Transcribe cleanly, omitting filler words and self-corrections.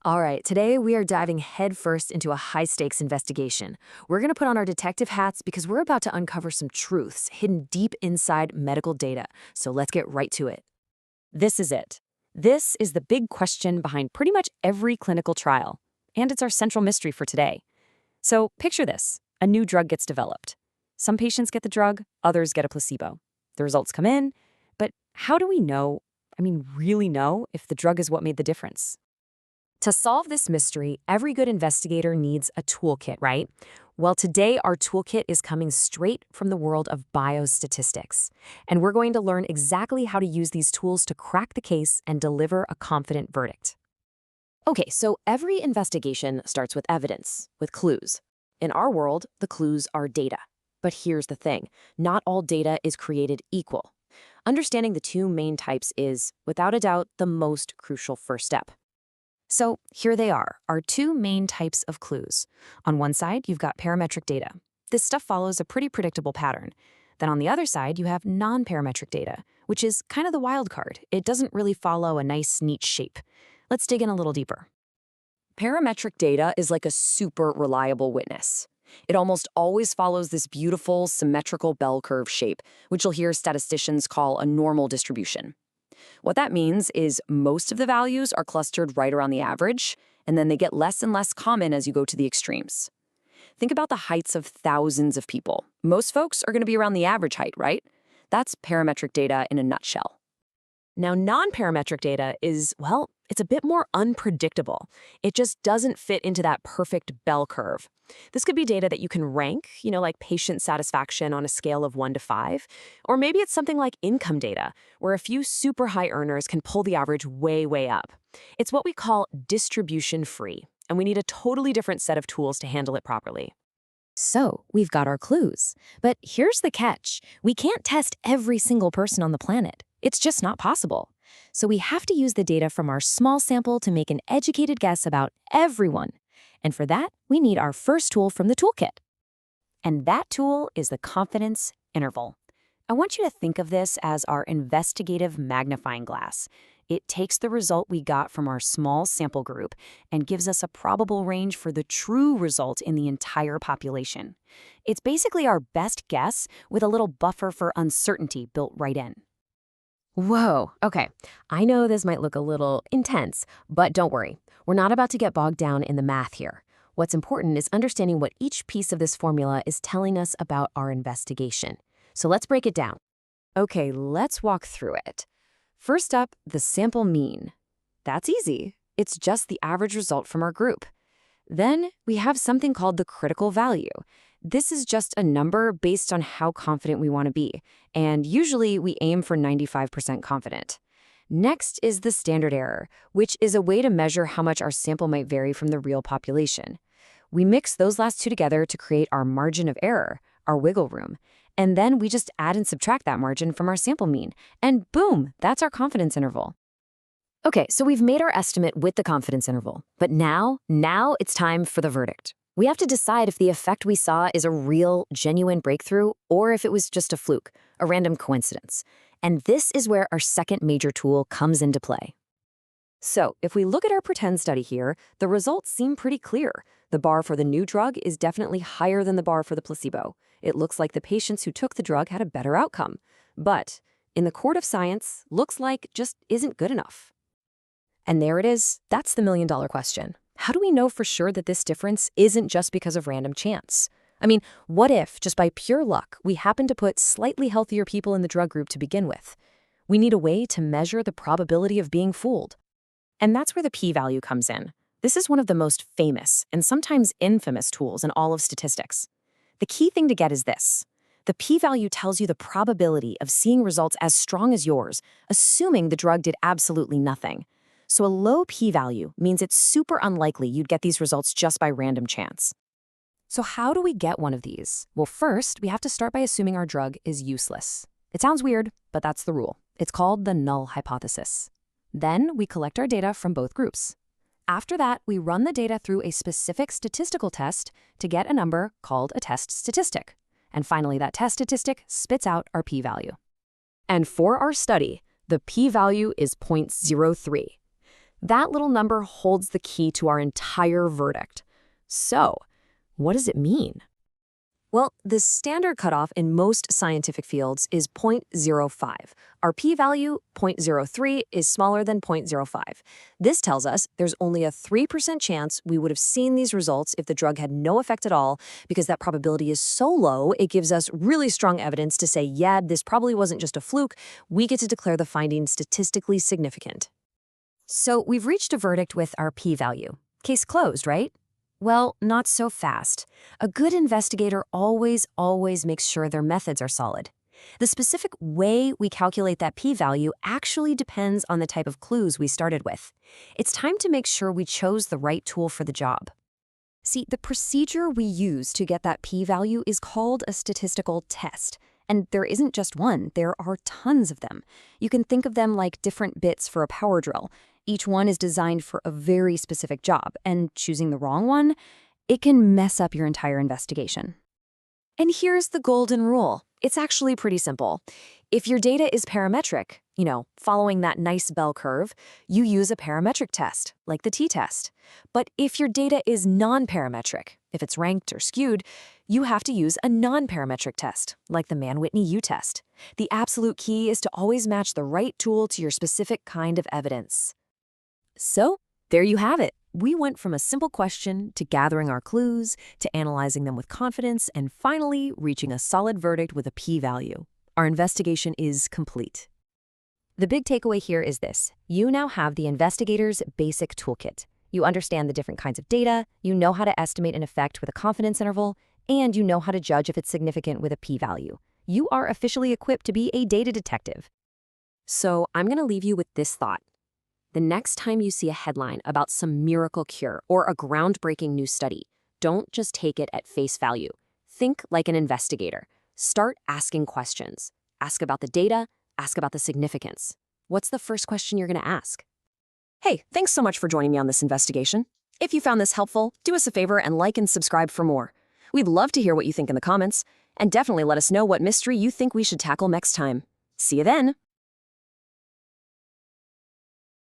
All right, today we are diving headfirst into a high-stakes investigation. We're going to put on our detective hats because we're about to uncover some truths hidden deep inside medical data. So let's get right to it. This is it. This is the big question behind pretty much every clinical trial. And it's our central mystery for today. So picture this. A new drug gets developed. Some patients get the drug, others get a placebo. The results come in, but how do we know, really know, if the drug is what made the difference? To solve this mystery, every good investigator needs a toolkit, right? Well, today our toolkit is coming straight from the world of biostatistics, and we're going to learn exactly how to use these tools to crack the case and deliver a confident verdict. Okay, so every investigation starts with evidence, with clues. In our world, the clues are data. But here's the thing, not all data is created equal. Understanding the two main types is, without a doubt, the most crucial first step. So here they are, our two main types of clues. On one side, you've got parametric data. This stuff follows a pretty predictable pattern. Then on the other side, you have non-parametric data, which is kind of the wild card. It doesn't really follow a nice, neat shape. Let's dig in a little deeper. Parametric data is like a super reliable witness. It almost always follows this beautiful, symmetrical bell curve shape, which you'll hear statisticians call a normal distribution. What that means is most of the values are clustered right around the average, and then they get less and less common as you go to the extremes. Think about the heights of thousands of people. Most folks are going to be around the average height, right? That's parametric data in a nutshell. Now, non-parametric data is, well, it's a bit more unpredictable. It just doesn't fit into that perfect bell curve. This could be data that you can rank, like patient satisfaction on a scale of 1 to 5. Or maybe it's something like income data, where a few super high earners can pull the average way, way up. It's what we call distribution-free, and we need a totally different set of tools to handle it properly. So, we've got our clues. But here's the catch. We can't test every single person on the planet. It's just not possible. So we have to use the data from our small sample to make an educated guess about everyone. And for that, we need our first tool from the toolkit. And that tool is the confidence interval. I want you to think of this as our investigative magnifying glass. It takes the result we got from our small sample group and gives us a probable range for the true result in the entire population. It's basically our best guess with a little buffer for uncertainty built right in. Whoa, okay. I know this might look a little intense, but don't worry. We're not about to get bogged down in the math here. What's important is understanding what each piece of this formula is telling us about our investigation. So let's break it down. Okay, let's walk through it. First up, the sample mean. That's easy. It's just the average result from our group. Then we have something called the critical value. This is just a number based on how confident we want to be, and usually we aim for 95% confident. Next is the standard error, which is a way to measure how much our sample might vary from the real population. We mix those last two together to create our margin of error, our wiggle room, and then we just add and subtract that margin from our sample mean, and boom, that's our confidence interval. Okay, so we've made our estimate with the confidence interval, but now it's time for the verdict. We have to decide if the effect we saw is a real, genuine breakthrough or if it was just a fluke, a random coincidence. And this is where our second major tool comes into play. So, if we look at our pretend study here, the results seem pretty clear. The bar for the new drug is definitely higher than the bar for the placebo. It looks like the patients who took the drug had a better outcome. But, in the court of science, looks like just isn't good enough. And there it is. That's the million-dollar question. How do we know for sure that this difference isn't just because of random chance? What if, just by pure luck, we happen to put slightly healthier people in the drug group to begin with? We need a way to measure the probability of being fooled. And that's where the p-value comes in. This is one of the most famous and sometimes infamous tools in all of statistics. The key thing to get is this. The p-value tells you the probability of seeing results as strong as yours, assuming the drug did absolutely nothing. So a low p-value means it's super unlikely you'd get these results just by random chance. So how do we get one of these? Well, first, we have to start by assuming our drug is useless. It sounds weird, but that's the rule. It's called the null hypothesis. Then we collect our data from both groups. After that, we run the data through a specific statistical test to get a number called a test statistic. And finally, that test statistic spits out our p-value. And for our study, the p-value is 0.03. That little number holds the key to our entire verdict. So, what does it mean? Well, the standard cutoff in most scientific fields is 0.05. Our p-value, 0.03, is smaller than 0.05. This tells us there's only a 3% chance we would have seen these results if the drug had no effect at all, because that probability is so low, it gives us really strong evidence to say, yeah, this probably wasn't just a fluke. We get to declare the finding statistically significant. So we've reached a verdict with our p-value. Case closed, right? Well, not so fast. A good investigator always makes sure their methods are solid. The specific way we calculate that p-value actually depends on the type of clues we started with. It's time to make sure we chose the right tool for the job. See, the procedure we use to get that p-value is called a statistical test. And there isn't just one, there are tons of them. You can think of them like different bits for a power drill. Each one is designed for a very specific job, and choosing the wrong one, it can mess up your entire investigation. And here's the golden rule. It's actually pretty simple. If your data is parametric, following that nice bell curve, you use a parametric test, like the t-test. But if your data is non-parametric, if it's ranked or skewed, you have to use a non-parametric test, like the Mann-Whitney U-test. The absolute key is to always match the right tool to your specific kind of evidence. So, there you have it. We went from a simple question to gathering our clues, to analyzing them with confidence, and finally reaching a solid verdict with a p-value. Our investigation is complete. The big takeaway here is this. You now have the investigator's basic toolkit. You understand the different kinds of data, you know how to estimate an effect with a confidence interval, and you know how to judge if it's significant with a p-value. You are officially equipped to be a data detective. So, I'm going to leave you with this thought. The next time you see a headline about some miracle cure or a groundbreaking new study, don't just take it at face value. Think like an investigator. Start asking questions. Ask about the data, ask about the significance. What's the first question you're going to ask? Hey, thanks so much for joining me on this investigation. If you found this helpful, do us a favor and like and subscribe for more. We'd love to hear what you think in the comments, and definitely let us know what mystery you think we should tackle next time. See you then!